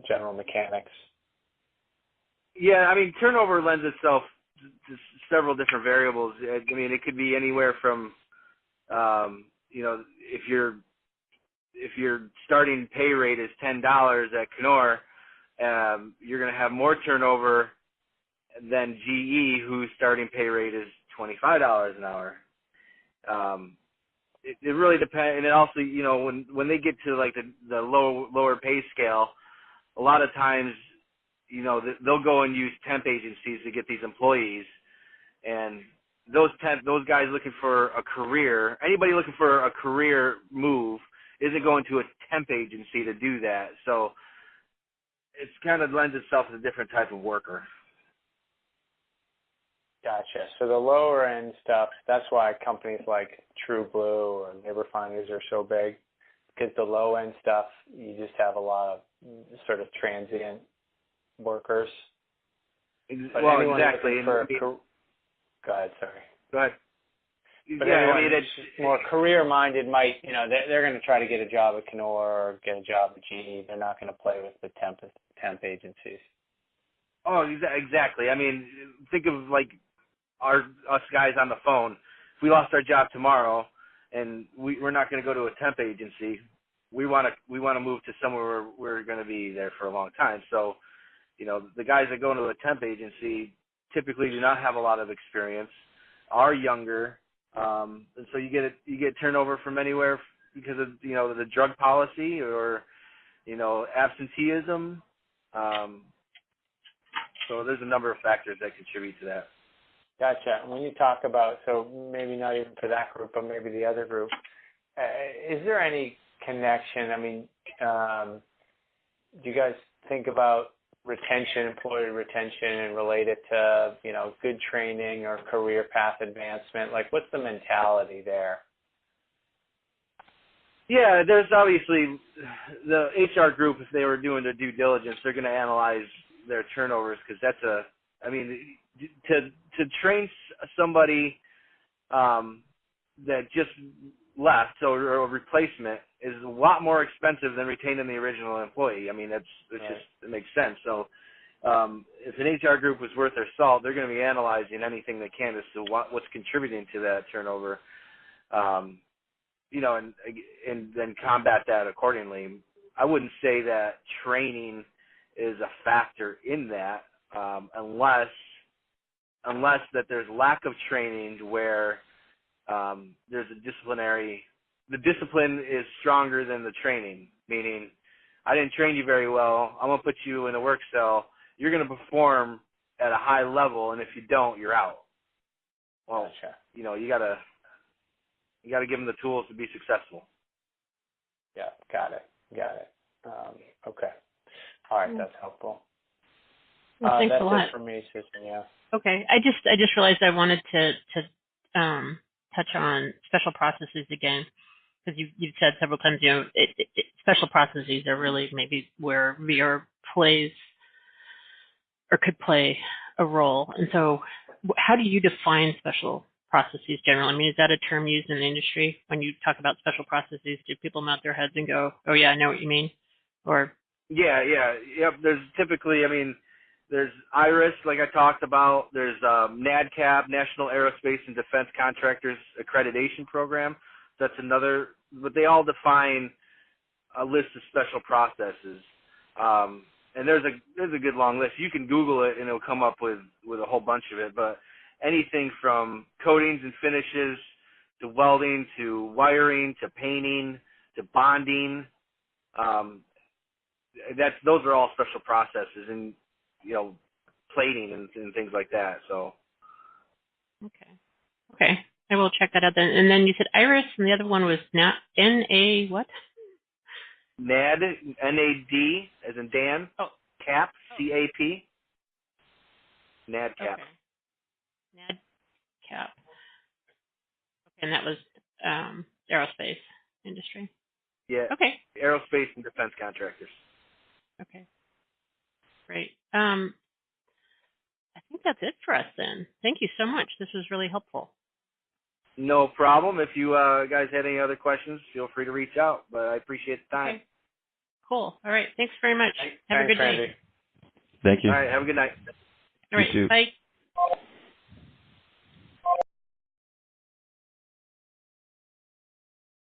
general mechanics? Yeah, I mean, turnover lends itself to several different variables. I mean, it could be anywhere from, if your starting pay rate is $10 at Knorr, you're going to have more turnover than GE, whose starting pay rate is $25 an hour. It really depends, and it also, when they get to like the lower pay scale, a lot of times, they'll go and use temp agencies to get these employees, and those guys looking for a career, anybody looking for a career move isn't going to a temp agency to do that. So it's kind of lends itself to a different type of worker. Gotcha. So the lower end stuff, that's why companies like True Blue or Labor Finders are so big, because the low end stuff, you just have a lot of sort of transient workers. Well, exactly. Go ahead, sorry. Go ahead. But yeah, anyone I mean, it's more career-minded might, they're going to try to get a job at Knorr or get a job at GE. They're not going to play with the temp agencies. Oh, exactly. I mean, think of like us guys on the phone. If we lost our job tomorrow and we're not going to go to a temp agency, we want to move to somewhere where we're going to be there for a long time. So, the guys that go into a temp agency typically do not have a lot of experience, are younger, and so you get turnover from anywhere because of the drug policy or absenteeism. So there's a number of factors that contribute to that. Gotcha. When you talk about, so maybe not even for that group, but maybe the other group, is there any connection? I mean, do you guys think about employee retention, and relate it to, good training or career path advancement? Like, what's the mentality there? Yeah, there's obviously the HR group, if they were doing their due diligence, they're going to analyze their turnovers, because to train somebody that just left, so a replacement, is a lot more expensive than retaining the original employee. I mean, it makes sense. So if an HR group was worth their salt, they're going to be analyzing anything they can as to what's contributing to that turnover, and then combat that accordingly. I wouldn't say that training is a factor in that, unless that there's lack of training where there's the discipline is stronger than the training, meaning I didn't train you very well, I'm going to put you in a work cell, you're going to perform at a high level, and if you don't, you're out. Well, gotcha. You got to give them the tools to be successful. Yeah, got it. Okay. All right, that's helpful. Well, thanks that's a lot. It for me, Susan. Yeah. Okay, I just realized I wanted to touch on special processes again, because you've said several times, special processes are really maybe where VR plays or could play a role. And so, how do you define special processes generally? I mean, is that a term used in the industry when you talk about special processes? Do people nod their heads and go, "Oh yeah, I know what you mean"? Or yep. There's typically, there's IRIS, like I talked about. There's NADCAP, National Aerospace and Defense Contractors Accreditation Program. That's another, but they all define a list of special processes. And there's a good long list. You can Google it and it'll come up with a whole bunch of it. But anything from coatings and finishes to welding to wiring to painting to bonding, those are all special processes, and plating and things like that. So. Okay. I will check that out then. And then you said IRIS, and the other one was N-A what? NAD, N-A-D, as in Dan, CAP, C-A-P, NADCAP. Okay. NADCAP. Okay, and that was aerospace industry? Yeah. Okay. Aerospace and defense contractors. Okay. Great. I think that's it for us then. Thank you so much. This was really helpful. No problem. If you guys had any other questions, feel free to reach out, but I appreciate the time. Okay. Cool. All right. Thanks very much. Have a good Randy. day. Thank you. All right. Have a good night. All right. You too. Bye.